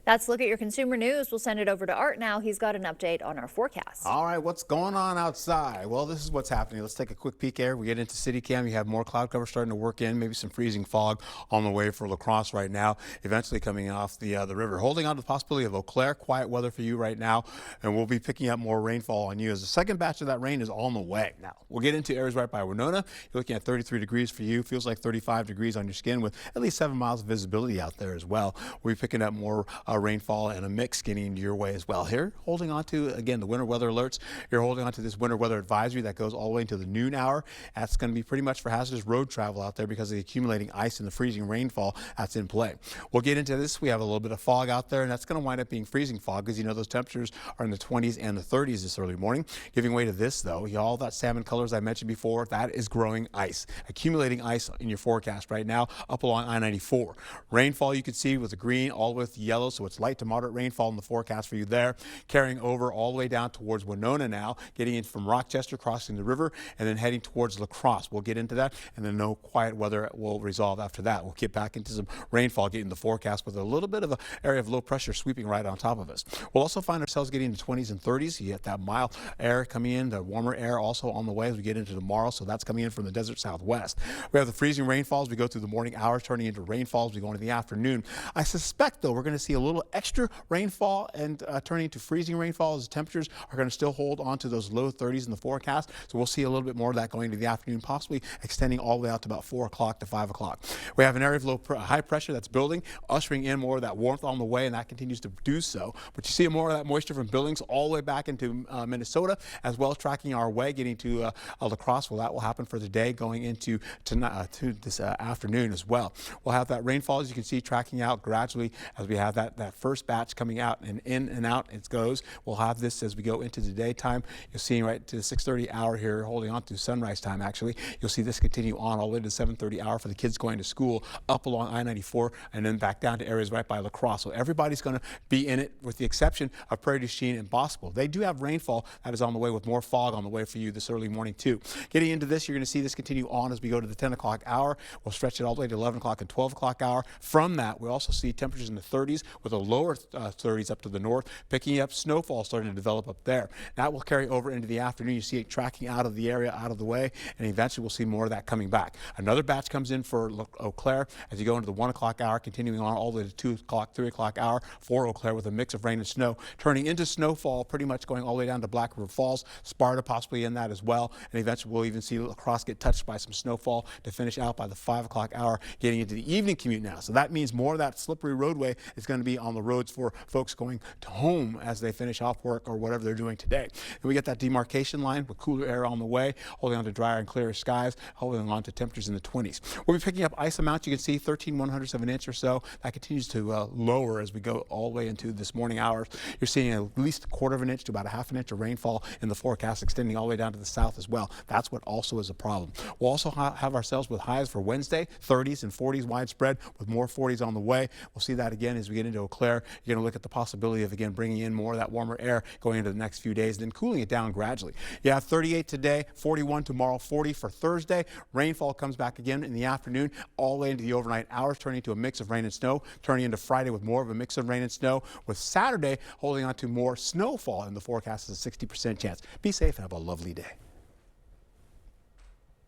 That's a look at your consumer news. We'll send it over to Art now. He's got an update on our forecast. All right, what's going on outside? Well, this is what's happening. Let's take a quick peek here. We get into city cam. You have more cloud cover starting to work in, maybe some freezing fog on the way for La Crosse right now, eventually coming off the river. Holding on to the possibility of Eau Claire, quiet weather for you right now, and we'll be picking up more rainfall on you as the second batch of that rain is on the way. Now, we'll get into areas right by Winona. You're looking at 33 degrees for you. Feels like 35 degrees on your skin with at least 7 miles of visibility out there as well. We'll be picking up more rainfall and a mix getting into your way as well. Here, holding on to, again, the winter weather alerts. You're holding on to this winter weather advisory that goes all the way into the noon hour. That's going to be pretty much for hazardous road travel out there because of the accumulating ice and the freezing rainfall that's in play. We'll get into this. We have a little bit of fog out there, and that's going to wind up being freezing fog because you know those temperatures are in the 20s and the 30s this early morning. Giving way to this, though, all that salmon colors I mentioned before, that is growing ice, accumulating ice in your forecast right now up along I-94. Rainfall you can see with the green all with yellow, so it's light to moderate rainfall in the forecast for you there, carrying over all the way down towards Winona now, getting in from Rochester, crossing the river, and then heading towards La Crosse. We'll get into that, and then no quiet weather will resolve after that. We'll get back into some rainfall getting the forecast with a little bit of an area of low pressure sweeping right on top of us. We'll also find ourselves getting into 20s and 30s. You get that mild air coming in, the warmer air also on the way as we get into tomorrow, so that's coming in from the desert southwest. We have the freezing rainfalls. We go through the morning hours, turning into rainfalls. We go into the afternoon. I suspect, though, we're going to see a little extra rainfall and turning to freezing rainfall as the temperatures are going to still hold on to those low 30s in the forecast. So we'll see a little bit more of that going into the afternoon, possibly extending all the way out to about 4 o'clock to 5 o'clock. We have an area of high pressure that's building, ushering in more of that warmth on the way, and that continues to do so. But you see more of that moisture from Billings all the way back into Minnesota, as well as tracking our way, getting to La Crosse. Well, that will happen for the day going into tonight, to this afternoon as well. We'll have that rainfall, as you can see, tracking out gradually as we have that first batch coming out and in and out it goes. We'll have this as we go into the daytime. You're seeing right to the 6:30 hour here, holding on to sunrise time actually. You'll see this continue on all the way to the 7:30 hour for the kids going to school up along I-94 and then back down to areas right by La Crosse. So everybody's going to be in it with the exception of Prairie du Chien and Boscoville. They do have rainfall that is on the way with more fog on the way for you this early morning too. Getting into this, you're going to see this continue on as we go to the 10 o'clock hour. We'll stretch it all the way to 11 o'clock and 12 o'clock hour. From that, we also see temperatures in the 30s with a lower 30s up to the north, picking up snowfall starting to develop up there. That will carry over into the afternoon. You see it tracking out of the area, out of the way, and eventually we'll see more of that coming back. Another batch comes in for Eau Claire as you go into the 1 o'clock hour, continuing on all the way to 2 o'clock, 3 o'clock hour for Eau Claire with a mix of rain and snow, turning into snowfall, pretty much going all the way down to Black River Falls, Sparta possibly in that as well, and eventually we'll even see La Crosse get touched by some snowfall to finish out by the 5 o'clock hour, getting into the evening commute now. So that means more of that slippery roadway is going to be on the roads for folks going to home as they finish off work or whatever they're doing today. And we get that demarcation line with cooler air on the way, holding on to drier and clearer skies, holding on to temperatures in the 20s. We'll be picking up ice amounts. You can see 13/100ths of an inch or so. That continues to lower as we go all the way into this morning hours. You're seeing at least 1/4 of an inch to about 1/2 inch of rainfall in the forecast, extending all the way down to the south as well. That's what also is a problem. We'll also have ourselves with highs for Wednesday, 30s and 40s widespread, with more 40s on the way. We'll see that again as we get into Eau Claire. You're going to look at the possibility of, again, bringing in more of that warmer air going into the next few days, then cooling it down gradually. You have 38 today, 41 tomorrow, 40 for Thursday. Rainfall comes back again in the afternoon, all the way into the overnight hours, turning into a mix of rain and snow, turning into Friday with more of a mix of rain and snow, with Saturday holding on to more snowfall in the forecast as a 60% chance. Be safe and have a lovely day.